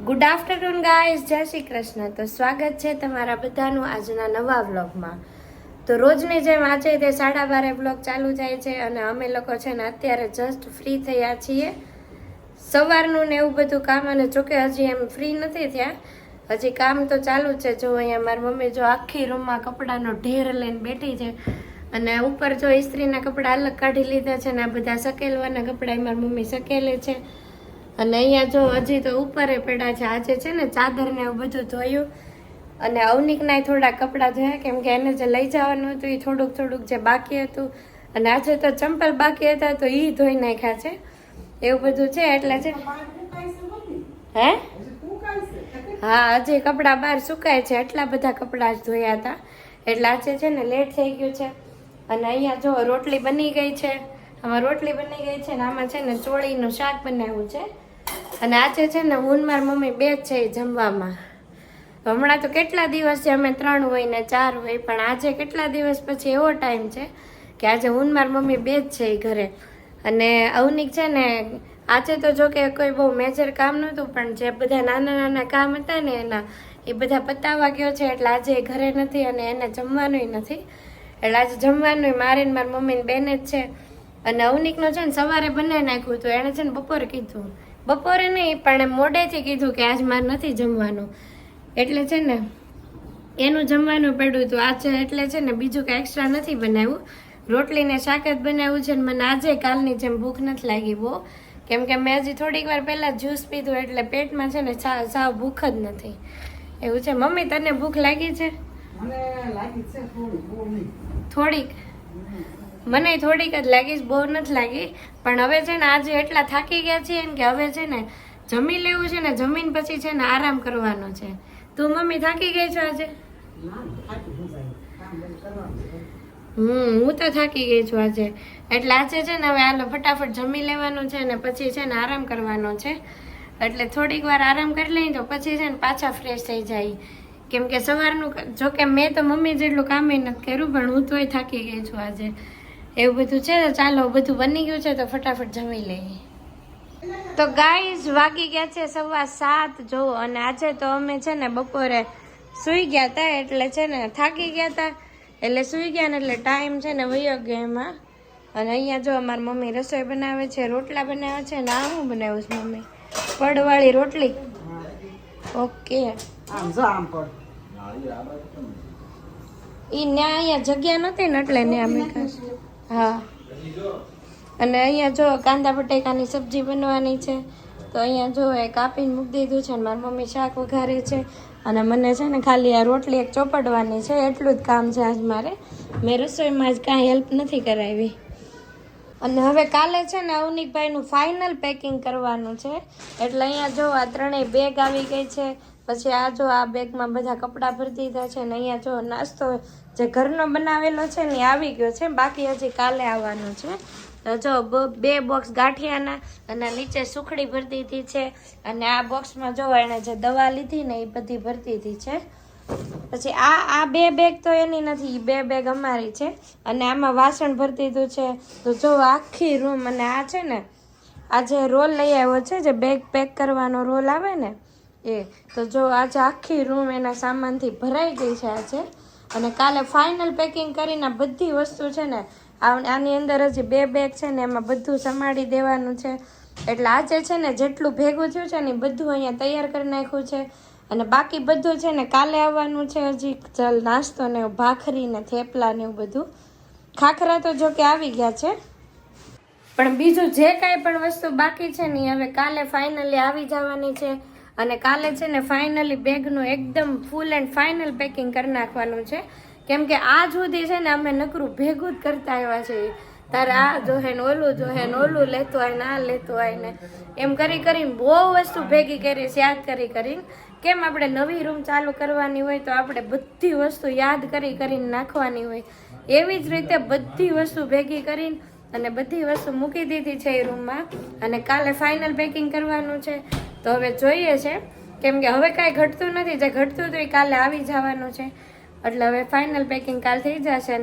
Good afternoon guys, જય શ્રી કૃષ્ણ. તો સ્વાગત છે તમારા બધાનું આજના નવા વ્લોગમાં. તો રોજની જેમ આજે તે 12:30 વ્લોગ ચાલુ થાય છે અને અમે લોકો છે ને અત્યારે જસ્ટ ફ્રી થયા છીએ. સવારનું ને એવું બધું કામ, અને જોકે હજી એમ ફ્રી નથી થયા, હજી કામ તો ચાલુ જ છે. જો અહીંયા મારી મમ્મી જો આખી રૂમમાં કપડાનો ઢેર લઈને બેઠી છે, અને ઉપર જો ઇસ્ત્રીના કપડાં અલગ કાઢી લીધા છે ને આ બધા સકેલવાના કપડાં મારી મમ્મી સકેલે છે. અને અહીંયા જો હજી તો ઉપર પડ્યા છે. આજે છે ને ચાદર ને એવું બધું ધોયું, અને અવનિકના થોડા કપડાં ધોયા, કેમ કે એને જે લઈ જવાનું હતું એ થોડુંક જે બાકી હતું, અને આજે તો ચંપલ બાકી હતા તો એ ધોઈ નાખ્યા છે. એવું બધું છે એટલે છે. હે હા, હજી કપડાં બહાર સુકાય છે. એટલા બધા કપડાં જ ધોયા હતા એટલે આજે છે ને લેટ થઈ ગયું છે. અને અહીંયા જો રોટલી બની ગઈ છે. આમાં રોટલી બની ગઈ છે ને આમાં છે ને ચોળીનું શાક બનાવ્યું છે. અને આજે છે ને હું મારી મમ્મી બે જ છે જમવામાં. હમણાં તો કેટલા દિવસ છે અમે 3 હોય ને 4 હોય, પણ આજે કેટલા દિવસ પછી એવો ટાઈમ છે કે આજે હું મારી મમ્મી બે જ છે ઘરે. અને અવનિક છે ને આજે તો જો કે કોઈ બહુ મેજર કામ નહોતું, પણ જે બધા નાના કામ હતા ને એના એ બધા પતાવવા ગયો છે, એટલે આજે ઘરે નથી અને એને જમવાનુંય નથી. એટલે આજે જમવાનું મારે ને મારી મમ્મી બેને જ છે. અને અવનિકનો છે ને સવારે બનાવી નાખ્યું હતું. એણે છે ને બપોરે કીધું, બપોરે નહીં પણ મોડેથી કીધું કે આજ મારે નથી જમવાનું, એટલે છે ને એનું જમવાનું પડ્યું હતું આજે. એટલે છે ને બીજું કંઈ એક્સ્ટ્રા નથી બનાવ્યું, રોટલી ને શાક જ બનાવ્યું છે. મને આજે કાલની જેમ ભૂખ નથી લાગી બહુ, કેમ કે મેં હજી થોડીક વાર પહેલા જ્યુસ પીધું, એટલે પેટમાં છે ને સાવ ભૂખ જ નથી. એવું છે. મમ્મી તને ભૂખ લાગી છે? થોડીક, મને થોડીક જ લાગી, બહુ નથી લાગી. પણ હવે છે ને આજે એટલા થાકી ગયા છીએ ને કે હવે છે ને જમી લેવું છે ને, જમીન પછી છે ને આરામ કરવાનો છે. તું મમ્મી થાકી ગઈ છો આજે? હું તો થાકી ગઈ છું આજે. એટલે આજે છે ને હવે હાલો ફટાફટ જમી લેવાનું છે ને પછી છે ને આરામ કરવાનો છે. એટલે થોડીક વાર આરામ કરી લઈએ તો પછી છે ને પાછા ફ્રેશ થઈ જાય. કેમ કે સવારનું જોકે મેં તો મમ્મી જેટલું કામ નથી કર્યું, પણ હું તોય થાકી ગઈ છું આજે. એવું બધું છે. તો ચાલો બધું બની ગયું છે તો ફટાફટ જમી લઈએ. તો ગાઈઝ વાગી ગયા છે 7:15 જો. અને આજે તો અમે છે ને બપોરે સૂઈ ગયા હતા, એટલે છે ને થાકી ગયા હતા એટલે સૂઈ ગયા ને એટલે ટાઈમ છે ને વયો ગયો એમાં. અને અહીંયા જો અમારી મમ્મી રસોઈ બનાવે છે, રોટલા બનાવે છે ને આ હું બનાવું છું મમ્મી? પડવાળી રોટલી. ઓકે. ઈ ન્યા અહીંયા જગ્યા નથી ને એટલે ને અમે હા. અને અહીંયા જો કાંદા બટેકાની સબ્જી બનવાની છે, તો અહીંયા જો એ કાપીને મૂકી દીધું છે. મારી મમ્મી શાક વઘારે છે અને મને છે ને ખાલી આ રોટલી એક ચોપડવાની છે, એટલું જ કામ છે આજ મારે. મેં રસોઈમાં જ કાંઈ હેલ્પ નથી કરાવી. અને હવે કાલે છે ને અવનિકભાઈનું ફાઇનલ પેકિંગ કરવાનું છે, એટલે અહીંયા જો આ 3 બેગ આવી ગઈ છે. પછી આ જો આ બેગમાં બધા કપડાં ભરી દીધા છે. ને અહીંયા જો નાસ્તો જે ઘરનો બનાવેલો છે ને આવી ગયો છે, બાકી હજી કાલે આવવાનું છે. જો 2 બોક્સ ગાંઠિયાના અને નીચે સુખડી ભરી દીધી છે. અને આ બોક્સમાં જો એણે જે દવા લીધી ને એ બધી ભરી દીધી છે. પછી આ 2 બેગ તો એની નથી, 2 બેગ અમારી છે. અને આમાં વાસણ ભરી દીધું છે. તો જો આખી રૂમ, અને આ છે ને આ જે રોલ લઈ આવ્યો છે, જે બેગ પેક કરવાનો રોલ આવે ને એ, તો જો આજે આખી રૂમ એના સામાનથી ભરાઈ ગઈ છે આજે. અને કાલે ફાઇનલ પેકિંગ કરીને બધી વસ્તુ છે ને આની અંદર હજી 2 બેગ છે ને એમાં બધું સંભાળી દેવાનું છે. એટલે આજે છે ને જેટલું ભેગું થયું છે ને એ બધું અહીંયા તૈયાર કરી નાખ્યું છે. અને બાકી બધું છે ને કાલે આવવાનું છે. હજી નાસ્તો ને ભાખરી ને થેપલા ને એવું બધું. ખાખરા તો જો કે આવી ગયા છે, પણ બીજું જે કાંઈ પણ વસ્તુ બાકી છે ને હવે કાલે ફાઇનલી આવી જવાની છે. અને કાલે છે ને ફાઇનલી બેગનું એકદમ ફૂલ એન્ડ ફાઇનલ પેકિંગ કરી નાખવાનું છે. કેમ કે આજ સુધી છે ને અમે નકરું ભેગું જ કરતા આવ્યા છે. તારે આ જોહે ને ઓલું લેતો હોય ને આ લેતો હોય ને એમ કરીને બહુ વસ્તુ ભેગી કરી છે, યાદ કરીને. કેમ આપણે નવી રૂમ ચાલુ કરવાની હોય તો આપણે બધી વસ્તુ યાદ કરીને નાખવાની હોય, એવી જ રીતે બધી વસ્તુ ભેગી કરીને અને બધી વસ્તુ મૂકી દીધી છે એ રૂમમાં. અને કાલે ફાઇનલ પેકિંગ કરવાનું છે. તો હવે જોઈએ છે, કેમ કે હવે કાંઈ ઘટતું નથી, જે ઘટતું હતું એ કાલે આવી જવાનું છે. એટલે હવે ફાઇનલ પેકિંગ કાલ થઈ જશે.